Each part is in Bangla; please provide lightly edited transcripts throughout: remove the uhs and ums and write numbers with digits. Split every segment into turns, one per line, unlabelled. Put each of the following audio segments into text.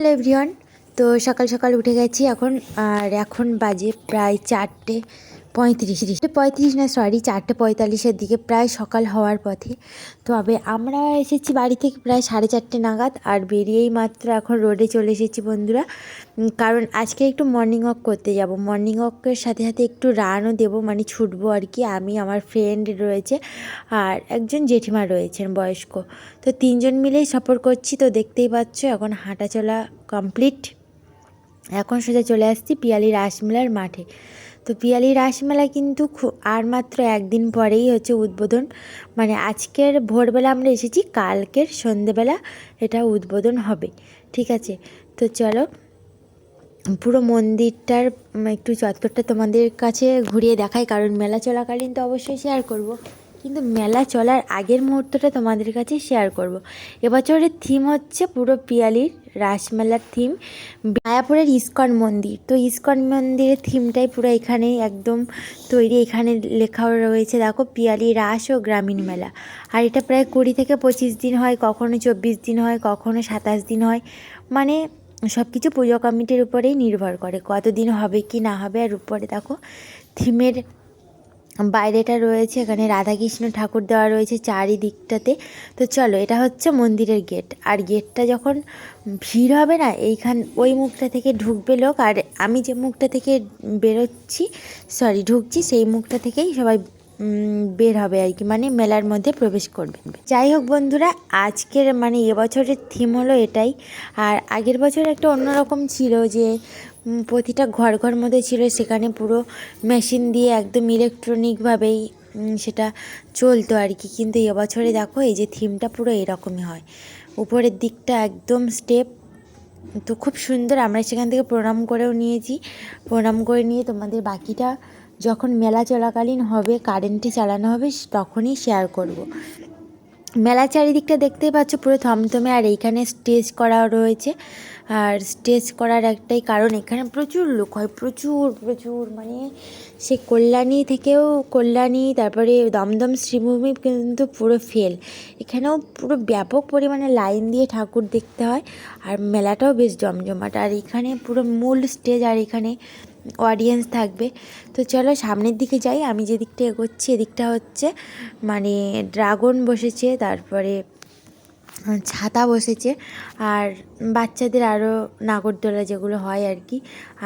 Hello everyone. তো সকাল সকাল উঠে গেছি এখন বাজে প্রায় 4:35 না সরি 4:45-এর দিকে, প্রায় সকাল হওয়ার পথে। তবে আমরা এসেছি বাড়ি থেকে প্রায় 4:30 নাগাদ, আর বেরিয়েই মাত্র এখন রোডে চলে এসেছি বন্ধুরা। কারণ আজকে একটু মর্নিং ওয়াক করতে যাব। মর্নিং ওয়াকের সাথে সাথে একটু রানও দেবো, মানে ছুটবো আর কি। আমি, আমার ফ্রেন্ড রয়েছে, আর একজন জেঠিমা রয়েছেন বয়স্ক। তো তিনজন মিলেই সফর করছি। তো দেখতেই পাচ্ছ এখন হাঁটা চলা কমপ্লিট। এখন সোজা চলে আসছি পিয়ালি রাসমেলার মাঠে। তো পিয়ালি রাসমেলা কিন্তু আর মাত্র একদিন পরেই হচ্ছে উদ্বোধন। মানে আজকের ভোরবেলা আমরা এসেছি, কালকের সন্ধেবেলা এটা উদ্বোধন হবে। ঠিক আছে, তো চলো পুরো মন্দিরটার একটু চত্বরটা তোমাদের কাছে ঘুরিয়ে দেখাই, কারণ মেলা চলাকালীন তো অবশ্যই শেয়ার করব, কিন্তু মেলা চলার আগের মুহূর্তটা তোমাদের কাছে শেয়ার করব। এবছরের থিম হচ্ছে পুরো পিয়ালির রাসমেলার থিম, মায়াপুরের ইস্কন মন্দির। তো ইস্কন মন্দিরের থিমটাই পুরো এখানে একদম তৈরি। এখানে লেখাও রয়েছে দেখো, পিয়ালি রাস ও গ্রামীণ মেলা। আর এটা প্রায় 20 থেকে 25 দিন হয়, কখনো 24 দিন হয়, কখনো 27 দিন হয়। মানে সব কিছু পুজো কমিটির উপরেই নির্ভর করে কতদিন হবে কি না হবে। আর উপরে দেখো থিমের বাইরেটা রয়েছে, এখানে রাধাকৃষ্ণ ঠাকুর দেওয়া রয়েছে চারিদিকটাতে। তো চলো, এটা হচ্ছে মন্দিরের গেট। আর গেটটা যখন ভিড় হবে না, ওই মুখটা থেকে ঢুকবে লোক, আর আমি যে মুখটা থেকে ঢুকছি সেই মুখটা থেকেই সবাই বের হবে আর কি, মানে মেলার মধ্যে প্রবেশ করবেন। যাই হোক বন্ধুরা, আজকের মানে এবছরের থিম হলো এটাই। আর আগের বছর একটা অন্যরকম ছিল, যে প্রতিটা ঘর ঘর মধ্যে ছিল, সেখানে পুরো মেশিন দিয়ে একদম ইলেকট্রনিকভাবেই সেটা চলতো আর কি। কিন্তু এবছরে দেখো এই যে থিমটা পুরো এরকমই হয়, উপরের দিকটা একদম স্টেপ। তো খুব সুন্দর। আমরা সেখান থেকে প্রণাম করেও নিয়েছি। প্রণাম করে নিয়ে তোমাদের বাকিটা যখন মেলা চলাকালীন হবে, কারেন্টে চালানো হবে, তখনই শেয়ার করব। মেলার চারিদিকটা দেখতেই পাচ্ছ পুরো থমথমে। আর এইখানে স্টেজ করা রয়েছে। আর স্টেজ করার একটাই কারণ, এখানে প্রচুর লোক হয়, প্রচুর প্রচুর, মানে সে কল্যাণী তারপরে দমদম শ্রীভূমি কিন্তু পুরো ফেল। এখানেও পুরো ব্যাপক পরিমাণে লাইন দিয়ে ঠাকুর দেখতে হয়। আর মেলাটাও বেশ জমজমাট। আর এখানে পুরো মূল স্টেজ, আর এখানে অডিয়েন্স থাকবে। তো চলো সামনের দিকে যাই। আমি যে দিকটা এগোচ্ছি এদিকটা হচ্ছে মানে ড্রাগন বসেছে, তারপরে ছাতা বসেছে, আর বাচ্চাদের আরও নাগরদোলা যেগুলো হয় আর কি।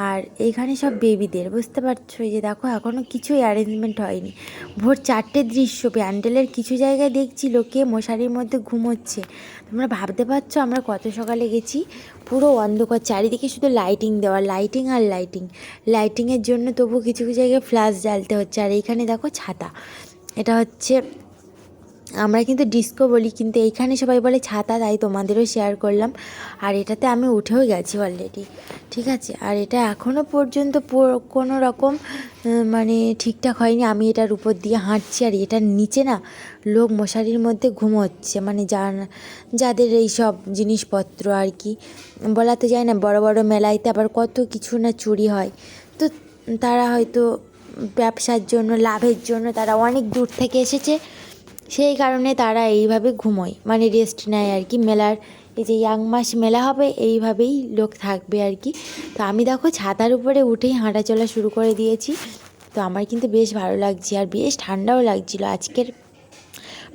আর এখানে সব বেবিদের, বুঝতে পারছো, এই যে দেখো এখনও কিছুই অ্যারেঞ্জমেন্ট হয়নি। ভোর 4টের দৃশ্য, প্যান্ডেলের কিছু জায়গায় দেখছি লোকে মশারির মধ্যে ঘুমোচ্ছে। তোমরা ভাবতে পারছো আমরা কত সকালে গেছি। পুরো অন্ধকার, চারিদিকে শুধু লাইটিং দেওয়া, লাইটিং আর লাইটিং। লাইটিংয়ের জন্য তবু কিছু কিছু জায়গায় ফ্ল্যাশ জ্বালতে হচ্ছে। আর এইখানে দেখো ছাতা, এটা হচ্ছে, আমরা কিন্তু ডিস্কো বলি, কিন্তু এইখানে সবাই বলে ছাতা, তাই তোমাদেরও শেয়ার করলাম। আর এটাতে আমি উঠেও গেছি অলরেডি। ঠিক আছে, আর এটা এখনও পর্যন্ত কোনো রকম মানে ঠিকঠাক হয়নি। আমি এটার উপর দিয়ে হাঁটছি, আর এটার নিচে না লোক মশারির মধ্যে ঘুমোচ্ছে, মানে যাদের এই সব জিনিসপত্র আর কি। বলা তো যায় না, বড় বড় মেলাইতে আবার কত কিছু না চুরি হয়। তো তারা হয়তো ব্যবসার জন্য, লাভের জন্য তারা অনেক দূর থেকে এসেছে, সেই কারণে তারা এইভাবে ঘুমোয়, মানে রেস্ট নেয় আর কি। মেলার এই যে ইয়াং মাস মেলা হবে, এইভাবেই লোক থাকবে আর কি। তো আমি দেখো ছাতার উপরে উঠেই হাঁটা চলা শুরু করে দিয়েছি। তো আমার কিন্তু বেশ ভালো লাগছে, আর বেশ ঠান্ডাও লাগছিলো। আজকের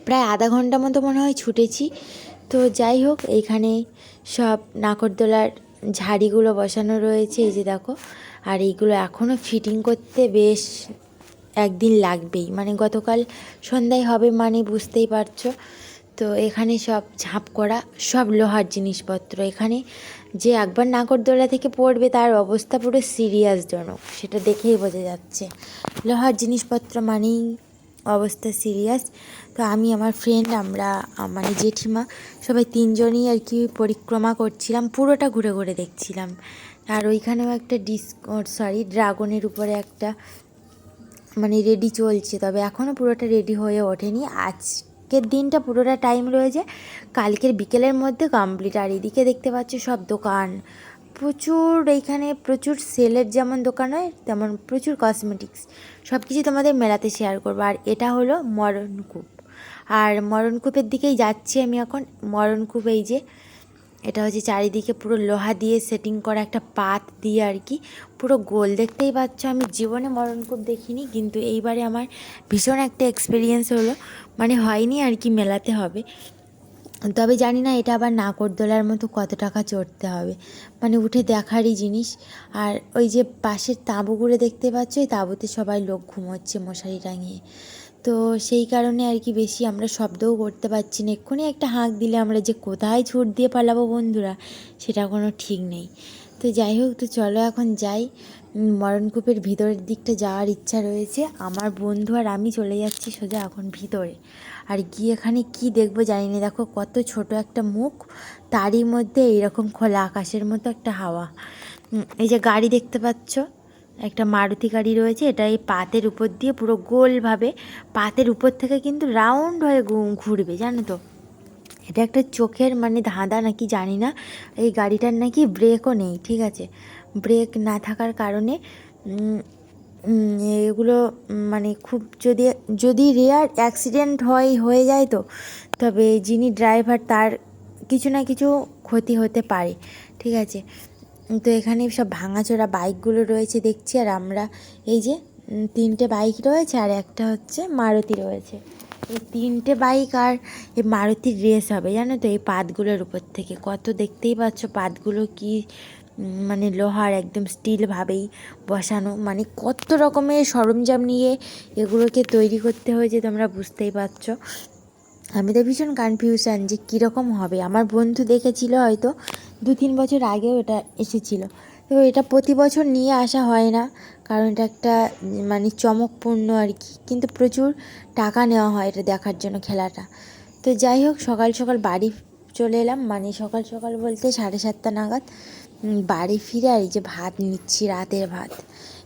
প্রায় আধা ঘন্টা মতো মনে হয় ছুটেছি। তো যাই হোক, এইখানে সব নাগরদোলার ঝাড়িগুলো বসানো রয়েছে, এই যে দেখো। আর এইগুলো এখনও ফিটিং করতে বেশ একদিন লাগবেই, মানে গতকাল সন্ধ্যায় হবে, মানে বুঝতেই পারছো। তো এখানে সব ঝাঁপ করা, সব লোহার জিনিসপত্র। এখানে যে একবার নাগরদোলা থেকে পড়বে তার অবস্থা পুরো সিরিয়াসজনক, সেটা দেখেই বোঝা যাচ্ছে। লোহার জিনিসপত্র মানেই অবস্থা সিরিয়াস। তো আমি, আমার ফ্রেন্ড, আমরা মানে জেঠিমা, সবাই তিনজনই আর কি পরিক্রমা করছিলাম, পুরোটা ঘুরে ঘুরে দেখছিলাম। আর ওইখানেও একটা ড্রাগনের উপরে একটা মানে রেডি চলছে, তবে এখনও পুরোটা রেডি হয়ে ওঠেনি। আজকের দিনটা পুরোটা টাইম রয়েছে, কালকের বিকেলের মধ্যে কমপ্লিট। আর এদিকে দেখতে পাচ্ছ সব দোকান প্রচুর, এইখানে প্রচুর সেলের যেমন দোকান হয়, তেমন প্রচুর কসমেটিক্স, সব কিছু তোমাদের মেলাতে শেয়ার করবো। আর এটা হলো মরণকূপ, আর মরণকূপের দিকেই যাচ্ছি আমি এখন। মরণকূপ এই যে এটা হচ্ছে চারিদিকে পুরো লোহা দিয়ে সেটিং করা একটা পাত দিয়ে আর কি পুরো গোল। দেখতেই পাচ্ছ আমি জীবনে মরণকূপ দেখিনি, কিন্তু এইবারে আমার ভীষণ একটা এক্সপিরিয়েন্স হলো, মানে হয়নি আর কি, মেলাতে হবে। তবে জানি না এটা আবার নাগরদোলার মতো কত টাকা চড়তে হবে, মানে উঠে দেখারই জিনিস। আর ওই যে পাশের তাঁবুগুলো দেখতে পাচ্ছ, এই তাঁবুতে সবাই লোক ঘুমোচ্ছে মশারি টাঙিয়ে। তো সেই কারণে আর কি বেশি আমরা শব্দও করতে পারছি না। এক্ষুনি একটা হাঁক দিলে আমরা যে কোথায় ছুট দিয়ে পালাবো বন্ধুরা, সেটা কোনো ঠিক নেই। তো যাই হোক, তো চলো এখন যাই। মরণকূপের ভিতরের দিকটা যাওয়ার ইচ্ছা রয়েছে। আমার বন্ধু আর আমি চলে যাচ্ছি সোজা এখন ভিতরে। আর গিয়ে এখানে কি দেখবো জানি না। দেখো কত ছোট একটা মুখ, তারই মধ্যে এইরকম খোলা আকাশের মতো একটা হাওয়া। এই যে গাড়ি দেখতে পাচ্ছ, একটা মারুতি গাড়ি রয়েছে। এটা এই পাতের উপর দিয়ে পুরো গোলভাবে, পাতের উপর থেকে কিন্তু রাউন্ড হয়ে ঘুরবে, জানো তো। এটা একটা চোখের মানে ধাঁধা নাকি জানি না। এই গাড়িটার নাকি ব্রেকও নেই, ঠিক আছে। ব্রেক না থাকার কারণে এগুলো মানে খুব যদি যদি রেয়ার অ্যাক্সিডেন্ট হয়ে যায় তো, তবে যিনি ড্রাইভার তার কিছু না কিছু ক্ষতি হতে পারে, ঠিক আছে। তো এখানে সব ভাঙাচোরা বাইকগুলো রয়েছে দেখছি। আর আমরা এই যে 3টে বাইক রয়েছে আর একটা হচ্ছে মারুতি রয়েছে। এই 3টে বাইক আর এই মারুতির রেস হবে, জানো তো, এই পাতগুলোর উপর থেকে। কত দেখতেই পাচ্ছ পাতগুলো কি মানে লোহার একদম স্টিলভাবেই বসানো, মানে কত রকমের সরঞ্জাম নিয়ে এগুলোকে তৈরি করতে হয়েছে তোমরা বুঝতেই পারছো। আমি তো ভীষণ কনফিউশন যে কীরকম হবে। আমার বন্ধু দেখেছিল হয়তো 2-3 বছর আগেও এটা এসেছিলো। তো এটা প্রতি বছর নিয়ে আসা হয় না, কারণ এটা একটা মানে চমকপূর্ণ আর কি, কিন্তু প্রচুর টাকা নেওয়া হয় এটা দেখার জন্য, খেলাটা। তো যাই হোক, সকাল সকাল বাড়ি চলে এলাম, মানে সকাল সকাল বলতে 7:30 নাগাদ বাড়ি ফিরে। আর এই যে ভাত নিচ্ছি, রাতের ভাত।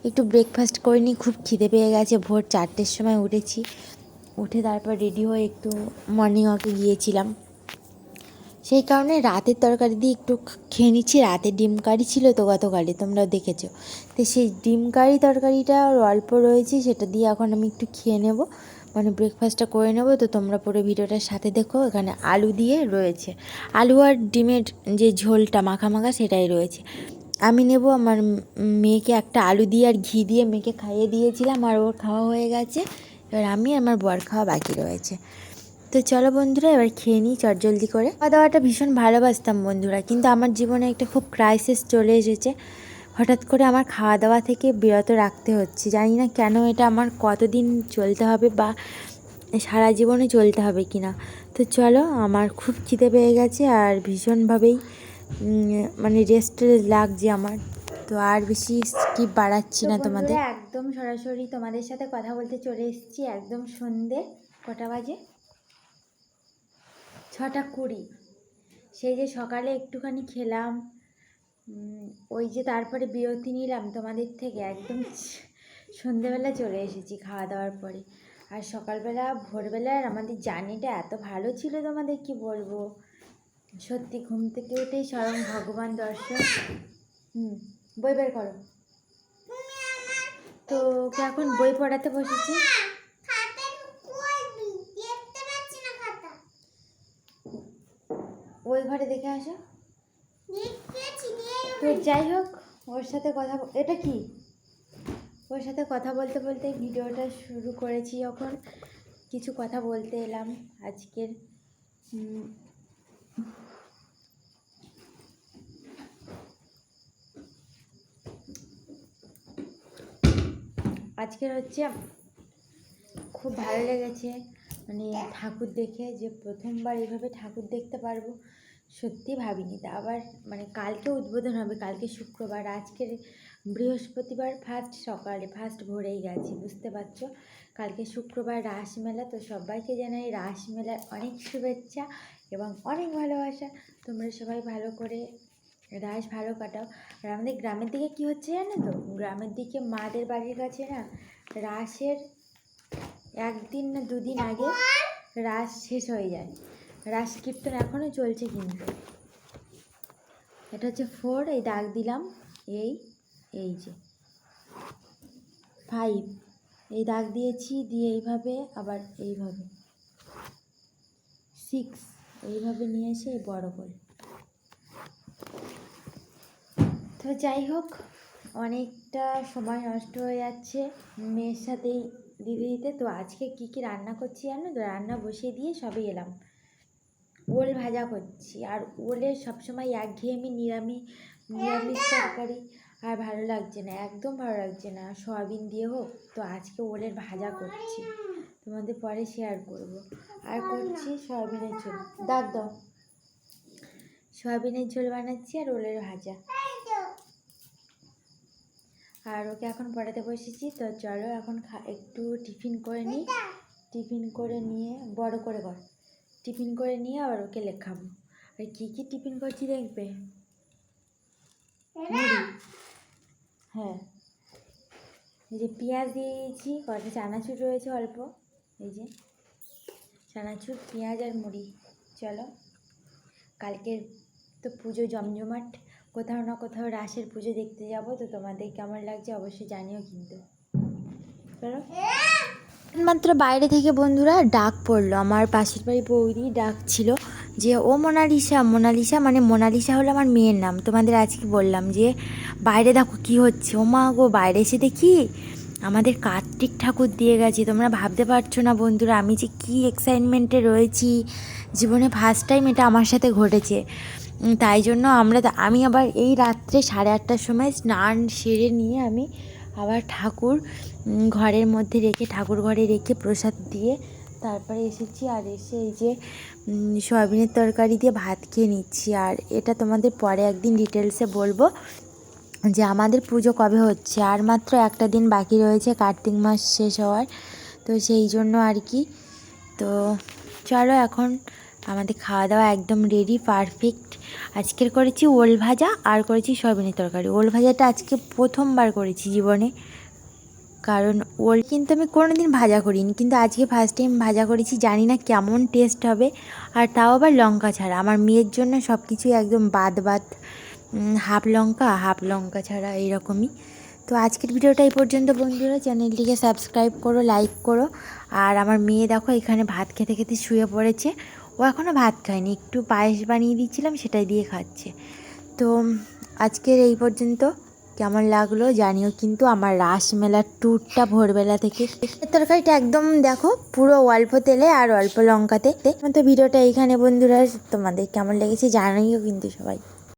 একটু ব্রেকফাস্ট করে নিই, খুব খিদে পেয়ে গেছে। ভোর 4টের সময় উঠেছি, উঠে তারপর রেডি হয়ে একটু মর্নিং ওয়াকে গিয়েছিলাম। সেই কারণে রাতের তরকারি দিয়ে একটু খেয়ে নিচ্ছি। রাতে ডিম কারি ছিল তো গতকালে, তোমরা দেখেছো। তো সেই ডিম কারি তরকারিটা অল্প রয়েছে, সেটা দিয়ে এখন আমি একটু খেয়ে নেব, মানে ব্রেকফাস্টটা করে নেব। তো তোমরা পুরো ভিডিওটার সাথে দেখো। এখানে আলু দিয়ে রয়েছে, আলু আর ডিমের যে ঝোলটা মাখা মাখা সেটাই রয়েছে। আমি নেব, আমার মেয়েকে একটা আলু দিয়ে আর ঘি দিয়ে মেয়েকে খাইয়ে দিয়েছিলাম, আর ওর খাওয়া হয়ে গেছে। এবার আমি আমার বর খাওয়া বাকি রয়েছে। তো চলো বন্ধুরা, এবার খেয়ে নিই চটজলদি করে। খাওয়া দাওয়াটা ভীষণ ভালোবাসতাম বন্ধুরা, কিন্তু আমার জীবনে একটা খুব ক্রাইসিস চলে এসেছে। হঠাৎ করে আমার খাওয়া দাওয়া থেকে বিরত রাখতে হচ্ছে, জানি না কেন। এটা আমার কতদিন চলতে হবে, বা সারা জীবনে চলতে হবে কি না। তো চলো, আমার খুব খিদে পেয়ে গেছে আর ভীষণভাবেই মানে রেস্ট লাগছে আমার। তো আর বেশি স্কিপ বাড়াচ্ছি না তোমাদের, একদম সরাসরি তোমাদের সাথে কথা বলতে চলে এসেছি। একদম সন্ধে কটা বাজে, 6:20। সেই যে সকালে একটুখানি খেলাম, ওই যে তারপরে বিরতি নিলাম তোমাদের থেকে, একদম সন্ধেবেলা চলে এসেছি খাওয়া দাওয়ার পরে। আর সকালবেলা ভোরবেলার আমাদের জার্নিটা এত ভালো ছিল, তোমাদের কি বলবো। সত্যি ঘুম থেকে উঠেই স্বয়ং ভগবান দর্শন। বই বের করো। তো ওকে এখন বই পড়াতে বসেছি। ওই ঘরে দেখে আসো। তো যাই হোক, ওর সাথে কথা, এটা কি, ওর সাথে কথা বলতে বলতে ভিডিওটা শুরু করেছি। যখন কিছু কথা বলতে এলাম আজকের হচ্ছে খুব ভালো লেগেছে, মানে ঠাকুর দেখে, যে প্রথমবার এইভাবে ঠাকুর দেখতে পারবো সত্যি ভাবিনি। তা আবার মানে কালকে উদ্বোধন হবে, কালকে শুক্রবার, আজকের বৃহস্পতিবার, ফার্স্ট সকালে, ফার্স্ট ভোরেই গেছি, বুঝতে পারছো। কালকে শুক্রবার রাসমেলা। তো সবাইকে জানাই রাসমেলার অনেক শুভেচ্ছা এবং অনেক ভালোবাসা। তোমরা সবাই ভালো করে রাস ভালো কাটাও। আর আমাদের গ্রামের দিকে কি হচ্ছে জানো তো, গ্রামের দিকে মাদের বাড়ির কাছে না রাসের 1 দিন না 2 দিন আগে রাস শেষ হয়ে যায়। রাস কীর্তন এখনও চলছে, কিন্তু এটা হচ্ছে 4, এই দাগ দিলাম, এই যে 5, এই দাগ দিয়েছি, দিয়ে এইভাবে, আবার এইভাবে 6, এইভাবে নিয়ে এসে বড় করে তো যাই হোক, অনেকটা সময় নষ্ট হয়ে যাচ্ছে মেয়ের সাথেই দিতে দিতে। তো আজকে কি কি রান্না করছি জানো তো? রান্না বসিয়ে দিয়ে সবে এলাম। ওল ভাজা করছি, আর ওলের সবসময় একঘেয়েমি নিরামিষ তরকারি আর ভালো লাগছে না, একদম ভালো লাগছে না, সয়াবিন দিয়ে হোক। তো আজকে ওলের ভাজা করছি, তোমাদের পরে শেয়ার করব। আর করছি সয়াবিনের ঝোল, দাও সয়াবিনের ঝোল বানাচ্ছি আর ওলের ভাজা। আর ওকে এখন পড়াতে বসেছি। তো চলো এখন একটু টিফিন করে নিই। টিফিন করে নিয়ে বড় করে টিফিন করে নিয়ে আবার ওকে লেখাবো। আর কী কী টিফিন করছি দেখবে। মুড়ি, হ্যাঁ, এই যে পেঁয়াজ দিয়ে দিয়েছি, কটা চানাচুর রয়েছে অল্প, এই যে চানাচুর, পেঁয়াজ আর মুড়ি। চলো, কালকে তো পুজো জমজমাট, কোথাও না কোথাও রাসের পুজো দেখতে যাব। তো তোমাদের কেমন লাগছে অবশ্যই জানিও কিন্তু। চলো, মাত্র বাইরে থেকে বন্ধুরা ডাক পড়লো, আমার পাশের বাড়ি বৌদি ডাক ছিল যে ও মোনালিসা। মানে মোনালিসা হলো আমার মেয়ের নাম। তোমাদের আজকে বললাম যে বাইরে দেখো কি হচ্ছে। ও মা গো, বাইরে এসে দেখি আমাদের কার্তিক ঠাকুর দিয়ে গেছে। তোমরা ভাবতে পারছো না বন্ধুরা আমি যে কী এক্সাইটমেন্টে রয়েছি। জীবনে ফার্স্ট টাইম এটা আমার সাথে ঘটেছে। তাই জন্য আমি আবার এই রাত্রে 8:30টার সময় স্নান সেরে নিয়ে আমি আবার ঠাকুর ঘরের মধ্যে রেখে, ঠাকুর ঘরে রেখে প্রসাদ দিয়ে তারপরে এসেছি। আর এসে এই যে সয়াবিনের তরকারি দিয়ে ভাত খেয়ে নিচ্ছি। আর এটা তোমাদের পরে একদিন ডিটেলসে বলবো যে আমাদের পুজো কবে হচ্ছে। আর মাত্র একটা দিন বাকি রয়েছে কার্তিক মাস শেষ হওয়ার। তো সেই জন্য আর কি। তো চলো, এখন আমাদের খাওয়া দাওয়া একদম রেডি, পারফেক্ট। আজকের করেছি ওল ভাজা আর করেছি সয়াবিনের তরকারি। ওল ভাজাটা আজকে প্রথমবার করেছি জীবনে, কারণ ওল কিন্তু আমি কোনো দিন ভাজা করিনি, কিন্তু আজকে ফার্স্ট টাইম ভাজা করেছি। জানি না কেমন টেস্ট হবে, আর তাও আবার লঙ্কা ছাড়া। আমার মেয়ের জন্য সব কিছুই একদম বাদ, হাফ লঙ্কা ছাড়া, এইরকমই। তো আজকের ভিডিওটা এই পর্যন্ত বন্ধুরা। চ্যানেলটিকে সাবস্ক্রাইব করো, লাইক করো। আর আমার মেয়ে দেখো এখানে ভাত খেতে খেতে শুয়ে পড়েছে। ও এখনও ভাত খায়নি, একটু পায়েস বানিয়ে দিয়েছিলাম সেটাই দিয়ে খাচ্ছে। তো আজকের এই পর্যন্ত। কেমন লাগলো জানিও কিন্তু আমার রাসমেলার ট্যুরটা ভোরবেলা থেকে। তরকারিটা একদম দেখো পুরো অল্প তেলে আর অল্প লঙ্কাতে। তো ভিডিওটা এইখানে বন্ধুরা, তোমাদের কেমন লেগেছে জানিও কিন্তু সবাই।